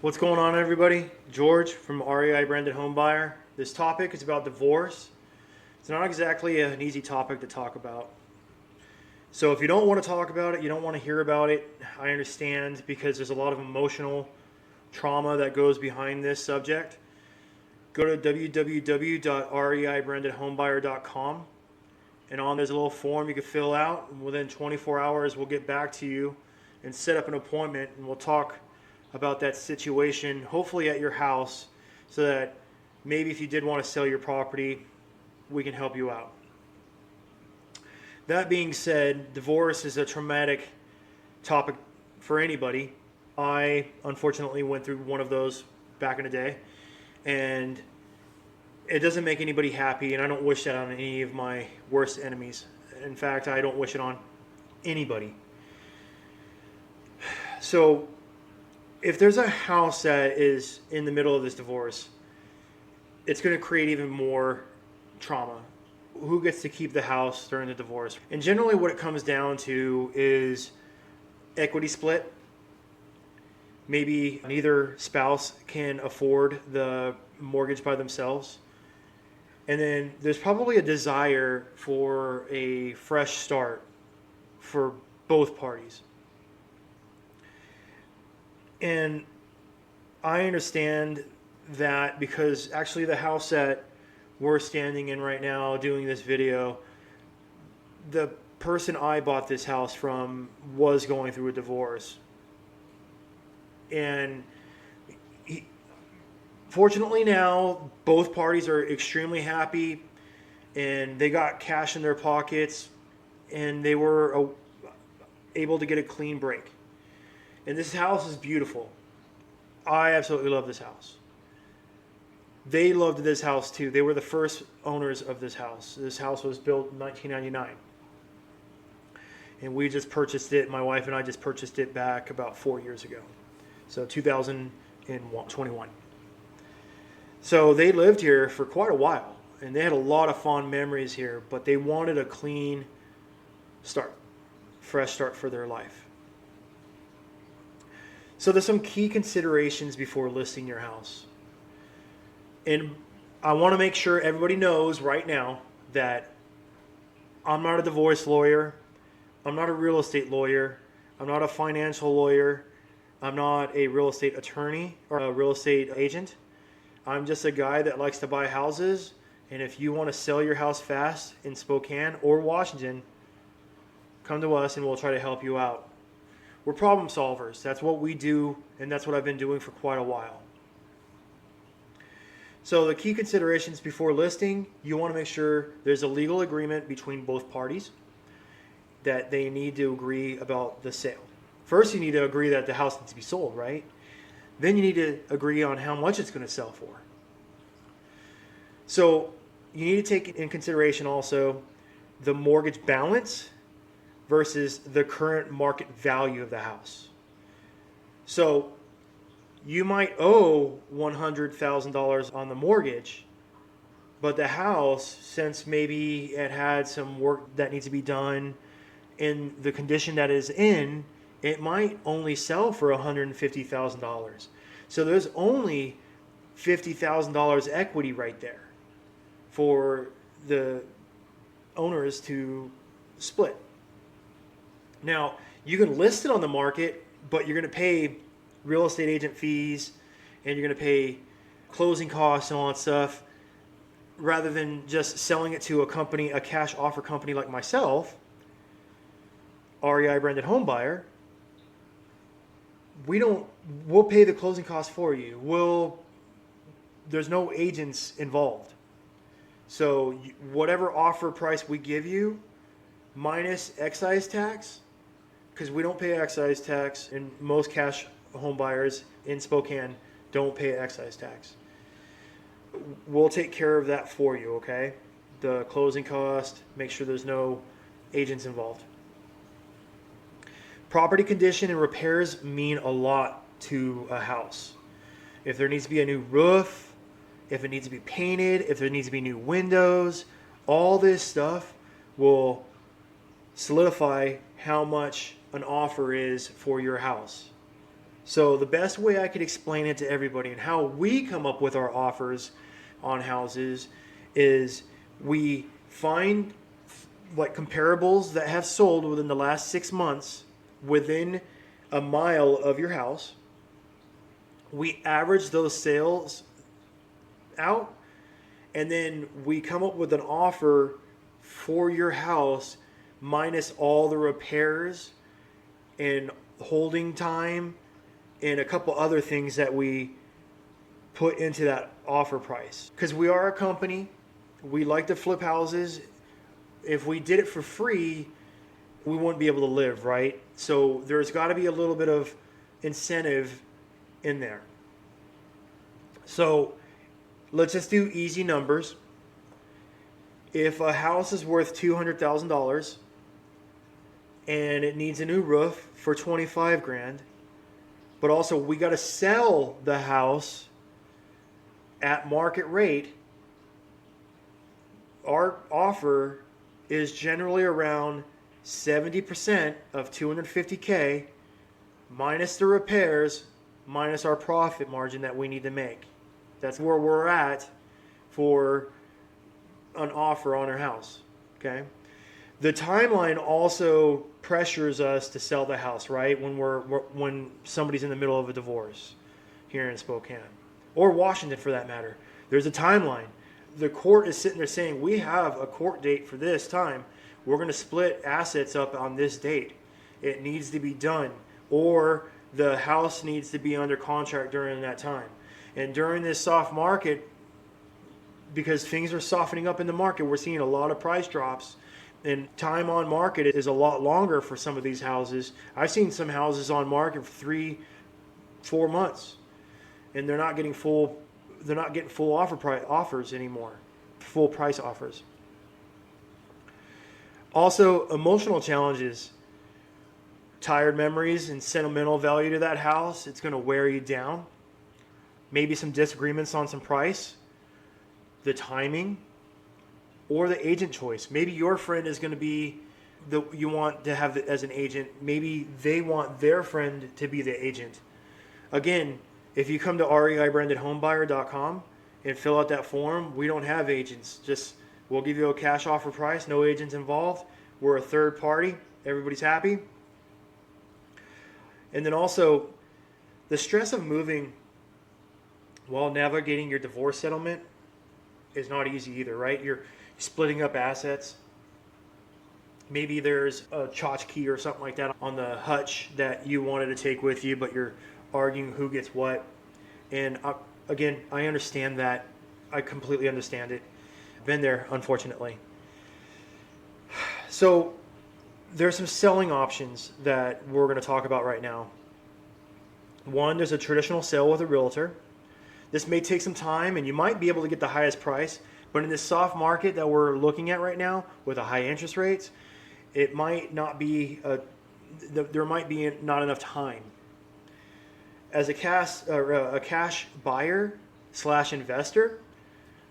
What's going on, everybody? George from REI Branded Home Buyer. This topic is about divorce. It's not exactly an easy topic to talk about. So if you don't want to talk about it, you don't want to hear about it, I understand, because there's a lot of emotional trauma that goes behind this subject. Go to www.reibrandedhomebuyer.com, and on there's a little form you can fill out. And within 24 hours, we'll get back to you and set up an appointment, and we'll talk about that situation, hopefully at your house, so that maybe if you did want to sell your property, we can help you out. That being said, divorce is a traumatic topic for anybody. I unfortunately went through one of those back in the day, and it doesn't make anybody happy, and I don't wish that on any of my worst enemies. In fact, I don't wish it on anybody. So if there's a house that is in the middle of this divorce, it's going to create even more trauma. Who gets to keep the house during the divorce? And generally what it comes down to is equity split. Maybe neither spouse can afford the mortgage by themselves. And then there's probably a desire for a fresh start for both parties. And I understand that because actually the house that we're standing in right now doing this video, the person I bought this house from was going through a divorce. And fortunately now both parties are extremely happy, and they got cash in their pockets, and they were able to get a clean break. And this house is beautiful. I absolutely love this house. They loved this house too. They were the first owners of this house. This house was built in 1999. And we just purchased it, my wife and I just purchased it back about 4 years ago. So 2021. So they lived here for quite a while, and they had a lot of fond memories here, but they wanted a clean start, fresh start for their life. So there's some key considerations before listing your house. And I want to make sure everybody knows right now that I'm not a divorce lawyer. I'm not a real estate lawyer. I'm not a financial lawyer. I'm not a real estate attorney or a real estate agent. I'm just a guy that likes to buy houses. And if you want to sell your house fast in Spokane or Washington, come to us and we'll try to help you out. We're problem solvers. That's what we do, and that's what I've been doing for quite a while. So the key considerations before listing, you want to make sure there's a legal agreement between both parties, that they need to agree about the sale. First, you need to agree that the house needs to be sold, right? Then you need to agree on how much it's going to sell for. So you need to take in consideration also the mortgage balance versus the current market value of the house. So you might owe $100,000 on the mortgage, but the house, since maybe it had some work that needs to be done in the condition that is in, it might only sell for $150,000. So there's only $50,000 equity right there for the owners to split. Now, you can list it on the market, but you're going to pay real estate agent fees, and you're going to pay closing costs and all that stuff, rather than just selling it to a company, a cash offer company like myself, REI Branded Home Buyer. We'll pay the closing costs for you. There's no agents involved. So whatever offer price we give you, minus excise tax, because we don't pay excise tax, and most cash home buyers in Spokane don't pay excise tax. We'll take care of that for you, okay? The closing cost, make sure there's no agents involved. Property condition and repairs mean a lot to a house. If there needs to be a new roof, if it needs to be painted, if there needs to be new windows, all this stuff will solidify how much an offer is for your house. So the best way I could explain it to everybody and how we come up with our offers on houses is we find like comparables that have sold within the last 6 months within a mile of your house. We average those sales out, and then we come up with an offer for your house minus all the repairs and holding time and a couple other things that we put into that offer price. Because we are a company, we like to flip houses. If we did it for free, we wouldn't be able to live, right? So there's got to be a little bit of incentive in there. So let's just do easy numbers. If a house is worth $200,000 and it needs a new roof for 25 grand, but also we got to sell the house at market rate, our offer is generally around 70% of 250K minus the repairs, minus our profit margin that we need to make. That's where we're at for an offer on our house, okay? The timeline also pressures us to sell the house, right? When somebody's in the middle of a divorce here in Spokane, or Washington for that matter. There's a timeline. The court is sitting there saying, we have a court date for this time. We're going to split assets up on this date. It needs to be done. Or the house needs to be under contract during that time. And during this soft market, because things are softening up in the market, we're seeing a lot of price drops. And time on market is a lot longer for some of these houses. I've seen some houses on market for 3-4 months. And they're not getting full offers anymore, full price offers. Also, emotional challenges, tired memories and sentimental value to that house. It's going to wear you down. Maybe some disagreements on some price, the timing, or the agent choice. Maybe your friend is going to be you want to have as an agent. Maybe they want their friend to be the agent. Again, if you come to reibrandedhomebuyer.com and fill out that form, we don't have agents. We'll give you a cash offer price, no agents involved. We're a third party. Everybody's happy. And then also, the stress of moving while navigating your divorce settlement is not easy either, right? You're splitting up assets. Maybe there's a tchotchke or something like that on the hutch that you wanted to take with you, but you're arguing who gets what. And again, I understand that. I completely understand it. Been there, unfortunately. So there's some selling options that we're going to talk about right now. One, there's a traditional sale with a realtor. This may take some time and you might be able to get the highest price, but in this soft market that we're looking at right now with the high interest rates, it might not be there might be not enough time. As a cash buyer / investor,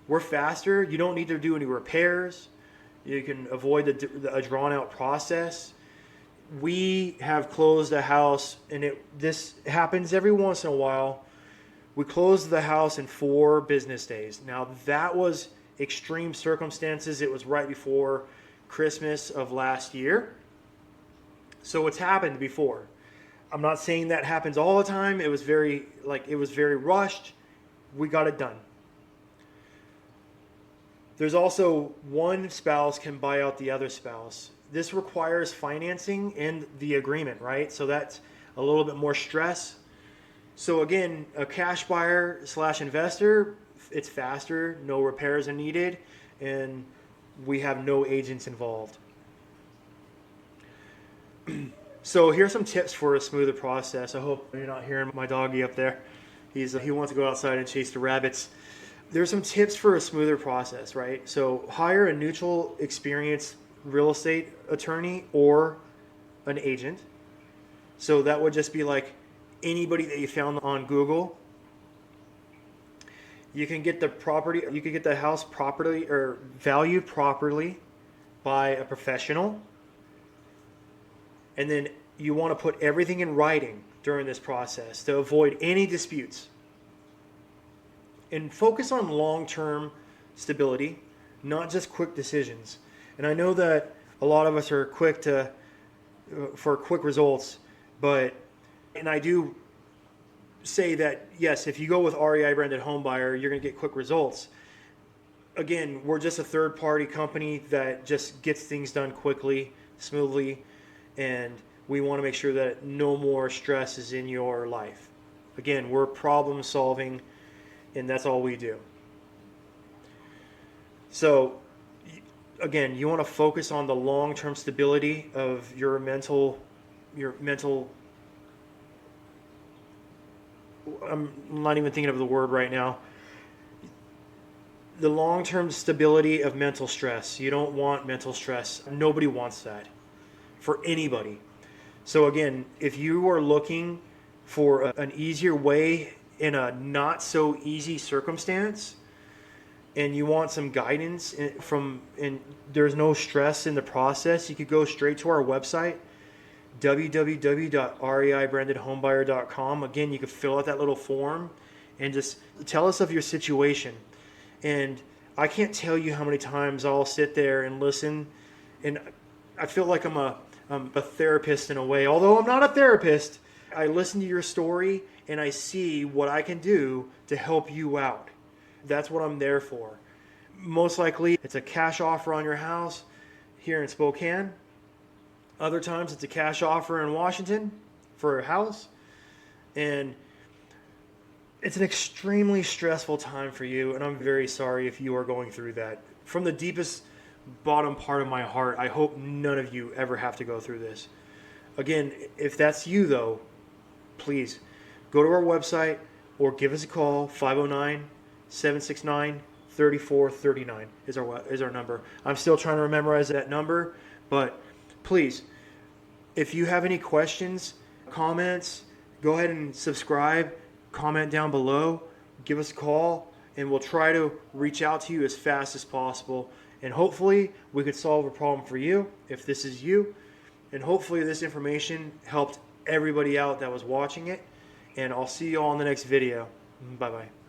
we're faster. You don't need to do any repairs. You can avoid a drawn out process. We have closed a house, and this happens every once in a while. We closed the house in 4 business days. Now that was extreme circumstances. It was right before Christmas of last year. So it's happened before. I'm not saying that happens all the time. It was very rushed. We got it done. There's also one spouse can buy out the other spouse. This requires financing and the agreement, right? So that's a little bit more stress. So again, a cash buyer / investor, it's faster, no repairs are needed, and we have no agents involved. So here's some tips for a smoother process. I hope you're not hearing my doggy up there. He wants to go outside and chase the rabbits. There's some tips for a smoother process, right? So hire a neutral, experienced real estate attorney or an agent. So that would just be like anybody that you found on Google. You can get the house properly or valued properly by a professional. And then you want to put everything in writing. during this process to avoid any disputes. And focus on long-term stability, not just quick decisions. And I know that a lot of us are quick for quick results, and I do say that, yes, if you go with REI branded home buyer, you're going to get quick results. Again, we're just a third-party company that just gets things done quickly, smoothly, and we want to make sure that no more stress is in your life. Again, we're problem solving, and that's all we do. So, again, you want to focus on the long-term stability of your mental, I'm not even thinking of the word right now. The long-term stability of mental stress. You don't want mental stress. Nobody wants that for anybody. So again, if you are looking for an easier way in a not so easy circumstance, and you want some guidance and there's no stress in the process, you could go straight to our website, www.reibrandedhomebuyer.com. Again, you can fill out that little form and just tell us of your situation. And I can't tell you how many times I'll sit there and listen, and I feel like I'm a therapist in a way. Although I'm not a therapist, I listen to your story and I see what I can do to help you out. That's what I'm there for. Most likely, it's a cash offer on your house here in Spokane. Other times, it's a cash offer in Washington for a house. And it's an extremely stressful time for you, and I'm very sorry if you are going through that. From the deepest bottom part of my heart, I hope none of you ever have to go through this. Again, if that's you though, please go to our website or give us a call. 509-769-3439 is our number. I'm still trying to memorize that number, but please, if you have any questions, comments, go ahead and subscribe, comment down below, give us a call, and we'll try to reach out to you as fast as possible. And hopefully we could solve a problem for you if this is you. And hopefully this information helped everybody out that was watching it. And I'll see you all in the next video. Bye-bye.